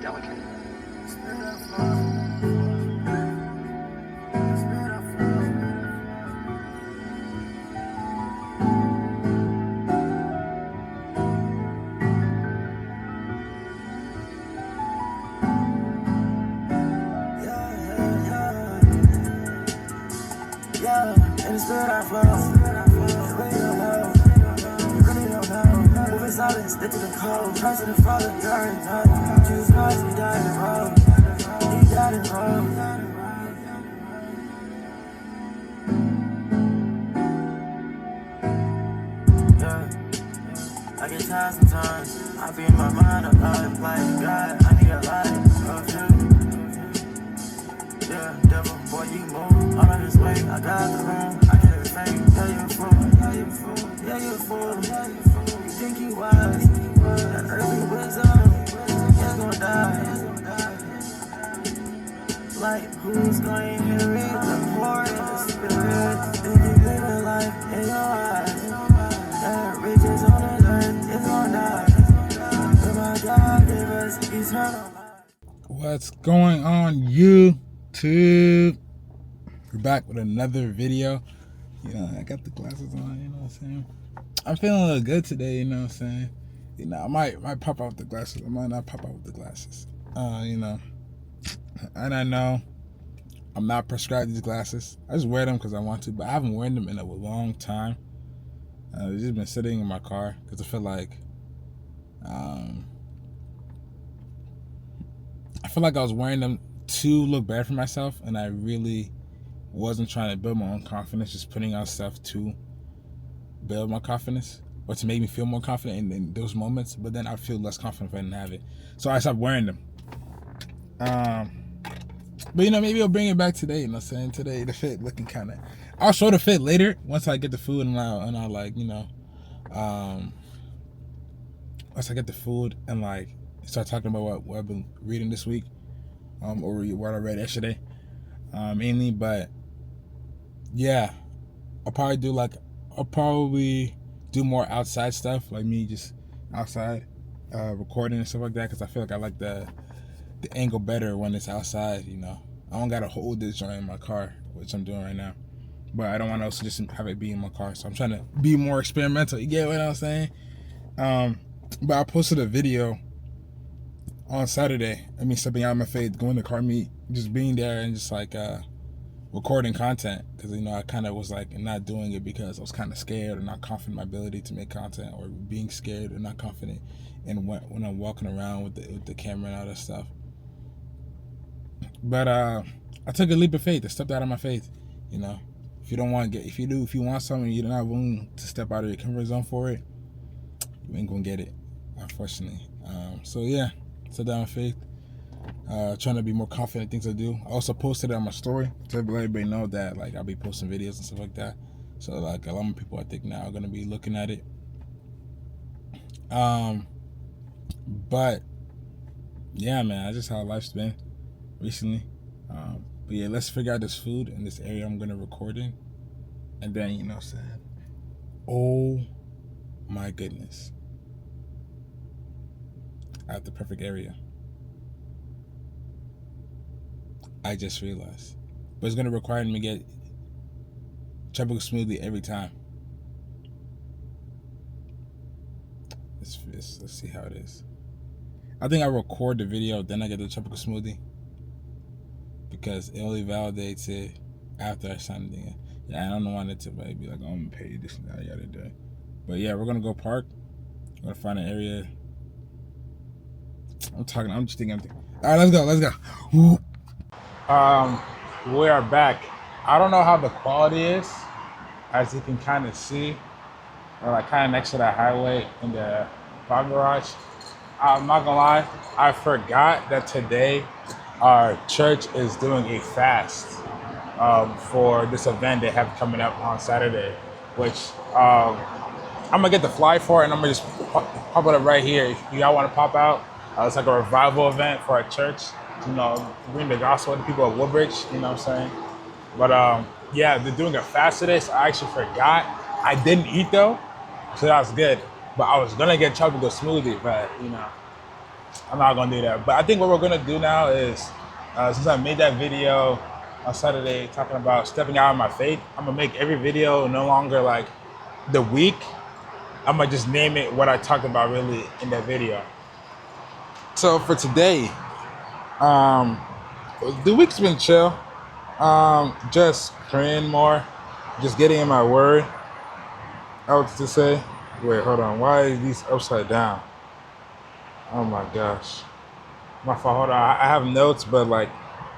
delicate. In the spirit I flow, really don't know, really don't know. Moving silence, stick to the code. Trust to the Father, you already know. Jesus Christ, He died in Rome. He died in Rome. Yeah, I get tired sometimes. I be in my mind alive, like God, I need a life of you. Yeah, devil, boy, you move all of this way. I got the room, I get it fake. Yeah, you a fool, yeah, you a fool, yeah, you a fool, yeah, you a fool. You think you wise, that earthly wisdom is gonna die. Like, who's going to hear it? The poor in the spirit. Think you living life in your eyes. That riches on this earth is gonna die. But my God gave us eternal life. What's going on, YouTube? We're back with another video. You know, I got the glasses on, you know what I'm saying? I'm feeling a little good today, you know what I'm saying? You know, I might pop out with the glasses. I might not pop out with the glasses. You know, and I know I'm not prescribed these glasses. I just wear them because I want to, but I haven't worn them in a long time. They've just been sitting in my car because I feel like I was wearing them to look bad for myself, and I really wasn't trying to build my own confidence, just putting out stuff to build my confidence or to make me feel more confident in those moments. But then I feel less confident if I didn't have it, so I stopped wearing them. But you know, maybe I'll bring it back today. You know what I'm saying? Today the fit looking kind of. I'll show the fit later once I get the food and I'll like, you know, once I get the food and like start talking about what I've been reading this week, or what I read yesterday, mainly. But yeah, I'll probably do more outside stuff, like me just outside recording and stuff like that, because I feel like I like the angle better when it's outside. You know, I don't gotta hold this joint in my car, which I'm doing right now, but I don't want to also just have it be in my car, so I'm trying to be more experimental. You get what I'm saying? But I posted a video on Saturday. I mean, stepping out of my faith, going to car meet, just being there and just like recording content, because you know I kind of was like not doing it because I was kind of scared or not confident in my ability to make content, or being scared or not confident in when I'm walking around with the camera and all that stuff. But I took a leap of faith. I stepped out of my faith. You know, if you want something, you're not willing to step out of your comfort zone for it, you ain't gonna get it, unfortunately. So yeah, stepped out of my faith. Trying to be more confident in things I do. I also posted it on my story to let everybody know that like I'll be posting videos and stuff like that. So like a lot of people I think now are gonna be looking at it. But yeah, man, that's just how life's been recently. But yeah, let's figure out this food in this area I'm gonna record in, and then you know what I'm saying. Oh my goodness, I have the perfect area. I just realized, but it's gonna require me to get tropical smoothie every time. Let's see how it is. I think I record the video, then I get the tropical smoothie, because it only validates it after I sign it in. Yeah, I don't want it to be like, oh, I'm gonna pay you this and that, yada yada. But yeah, we're gonna go park. We're gonna find an area. I'm just thinking. All right, let's go. Woo. We are back. I don't know how the quality is, as you can kind of see. We're like kind of next to the highway in the parking garage. I'm not gonna lie, I forgot that today our church is doing a fast for this event they have coming up on Saturday, which I'm gonna get the fly for it, and I'm gonna just pop it up right here. If y'all want to pop out, it's like a revival event for our church. You know, bring the gospel to people at Woodbridge. You know what I'm saying? But yeah, they're doing a fast today, so I actually forgot. I didn't eat though, so that was good. But I was gonna get tropical smoothie, but you know, I'm not gonna do that. But I think what we're gonna do now is, since I made that video on Saturday talking about stepping out of my faith, I'm gonna make every video no longer like the week. I'm gonna just name it what I talked about really in that video. So for today, the week's been chill. Just praying more, just getting in my word. I was to say, wait, hold on. Why is these upside down? Oh my gosh. My fault. Hold on. I have notes, but like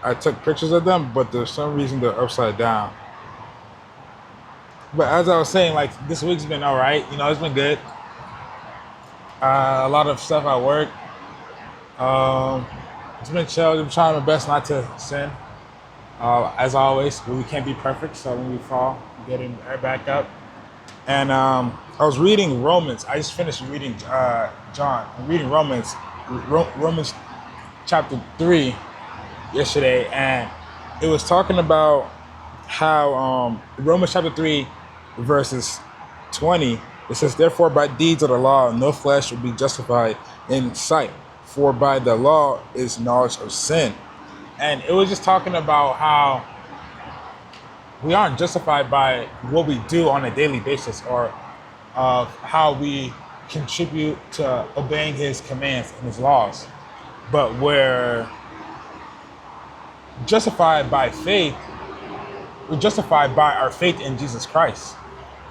I took pictures of them, but there's some reason they're upside down. But as I was saying, like this week's been all right. You know, it's been good. A lot of stuff at work. It's been chill. I'm trying my best not to sin. As always, but we can't be perfect. So when we fall, we get right back up. And I was reading Romans. I just finished reading John. I'm reading Romans chapter 3 yesterday, and it was talking about how Romans chapter 3 verses 20, it says, therefore by deeds of the law no flesh will be justified in sight, for by the law is knowledge of sin. And it was just talking about how we aren't justified by what we do on a daily basis, or how we contribute to obeying his commands and his laws, but we're justified by faith. We're justified by our faith in Jesus Christ,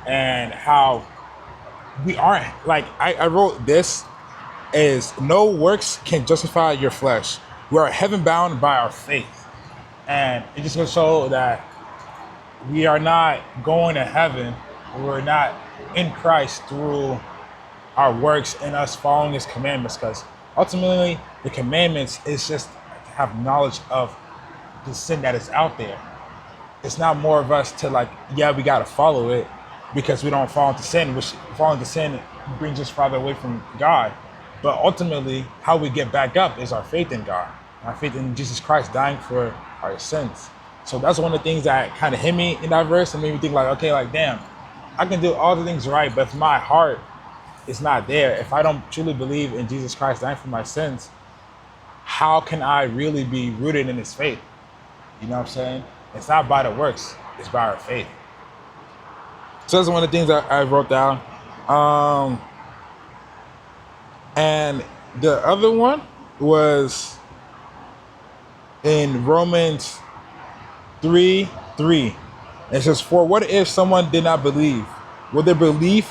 and how we aren't, like I wrote this, is no works can justify your flesh. We are heaven bound by our faith. And it just goes to show that we are not going to heaven, we're not in Christ through our works and us following his commandments, because ultimately the commandments is just to have knowledge of the sin that is out there. It's not more of us to like, yeah, we got to follow it because we don't fall into sin, which falling into sin brings us farther away from God. But ultimately, how we get back up is our faith in God, our faith in Jesus Christ dying for our sins. So that's one of the things that kind of hit me in that verse and made me think like, okay, like, damn, I can do all the things right, but if my heart is not there, if I don't truly believe in Jesus Christ dying for my sins, how can I really be rooted in his faith? You know what I'm saying? It's not by the works, it's by our faith. So that's one of the things I wrote down. And the other one was in Romans 3:3. It says, for what if someone did not believe? Will their belief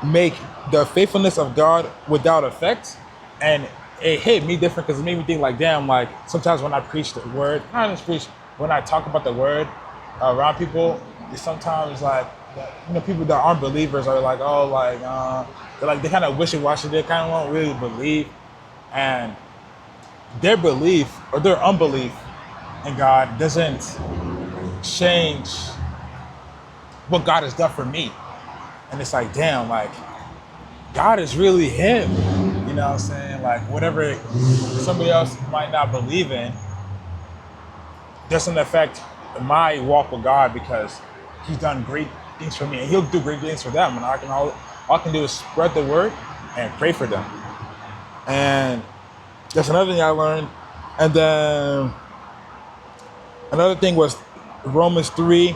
make the faithfulness of God without effect? And it hit me different because it made me think like, damn, like sometimes when I preach the word, not just preach, when I talk about the word around people, it's sometimes like, you know, people that aren't believers are like, oh, like, they're like, they kind of wishy-washy, they kind of won't really believe. And their belief or their unbelief in God doesn't change what God has done for me. And it's like, damn, like, God is really him. You know what I'm saying? Like, whatever somebody else might not believe in doesn't affect my walk with God, because he's done great things for me and he'll do great things for them. And all I can do is spread the word and pray for them. And that's another thing I learned. And then another thing was Romans 3,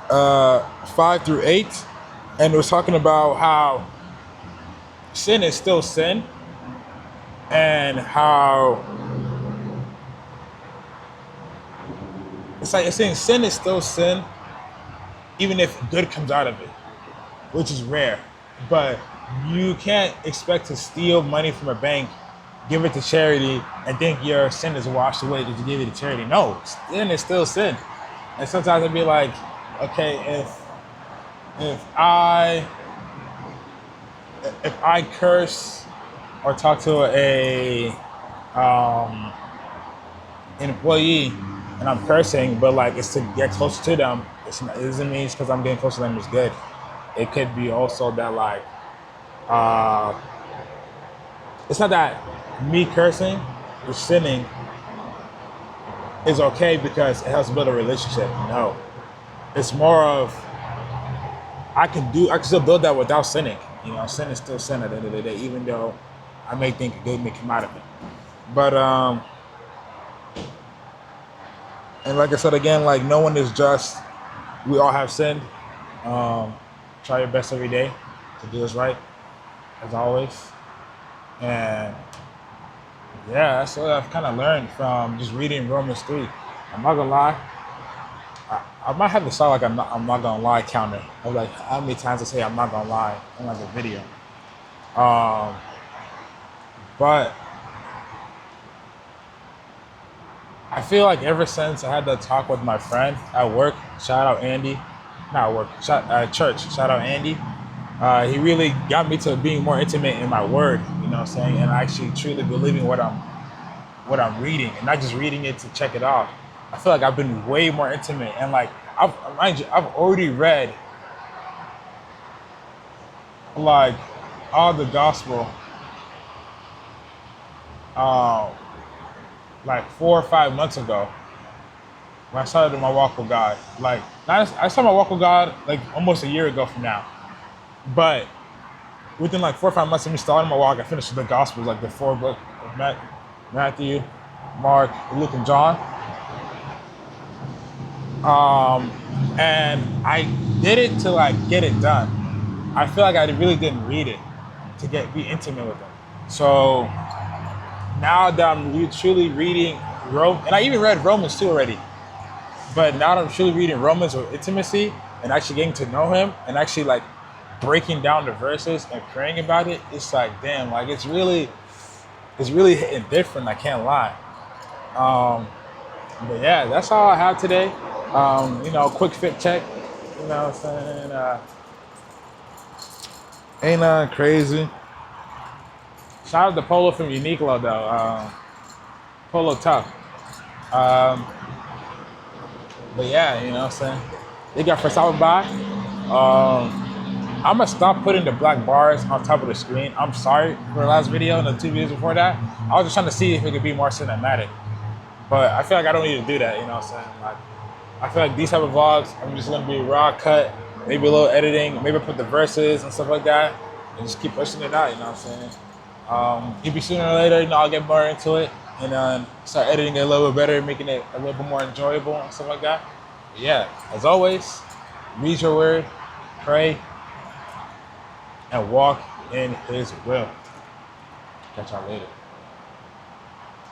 5-8. And it was talking about how sin is still sin, and how it's like it's saying sin is still sin, even if good comes out of it, which is rare. But you can't expect to steal money from a bank, give it to charity, and think your sin is washed away because you give it to charity. No, sin is still sin. And sometimes I'd be like, okay, if I curse or talk to an employee and I'm cursing, but like it's to get closer to them, it doesn't mean it's because I'm getting closer to them is good. It could be also that like, it's not that me cursing or sinning is okay because it helps build a relationship. No, it's more of I can still build that without sinning. You know, sin is still sin at the end of the day, even though I may think good may come out of it. But and like I said again, like no one is just. We all have sinned. Um, try your best every day to do what's right, as always. And yeah, that's what I've kind of learned from just reading Romans 3. I'm not gonna lie, I might have to start like I'm not gonna lie counter. Of like how many times I say I'm not gonna lie in like a video. Um, but I feel like ever since I had that talk with my friend at work, shout out Andy, not at work, at church, shout out Andy. He really got me to being more intimate in my word, you know what I'm saying, and actually truly believing what I'm reading, and not just reading it to check it off. I feel like I've been way more intimate, and like mind you, I've already read like all the gospel, uh, like 4 or 5 months ago when I started my walk with God. Like I started my walk with God like almost a year ago from now, but within like 4 or 5 months of me starting my walk, I finished the Gospels, like the four books of Matthew, Mark, Luke, and John. And I did it to like get it done. I feel like I really didn't read it to be intimate with it. So now that I'm truly reading Rome, and I even read Romans 2 already, but now that I'm truly reading Romans with intimacy and actually getting to know him and actually like breaking down the verses and praying about it, it's like, damn, like it's really hitting different, I can't lie. But yeah, that's all I have today. Quick fit check, you know what I'm saying? Ain't nothing crazy. Shout out to Polo from Uniqlo though. Polo tough. But yeah, you know what I'm saying? They got for South by. I'm gonna stop putting the black bars on top of the screen. I'm sorry for the last video and the 2 videos before that. I was just trying to see if it could be more cinematic. But I feel like I don't need to do that, you know what I'm saying? Like, I feel like these type of vlogs, I'm just gonna be raw cut, maybe a little editing, maybe put the verses and stuff like that, and just keep pushing it out, you know what I'm saying? Maybe sooner or later, I'll get more into it and start editing it a little bit better, making it a little bit more enjoyable and stuff like that. But yeah, as always, read your word, pray, and walk in his will. Catch y'all later.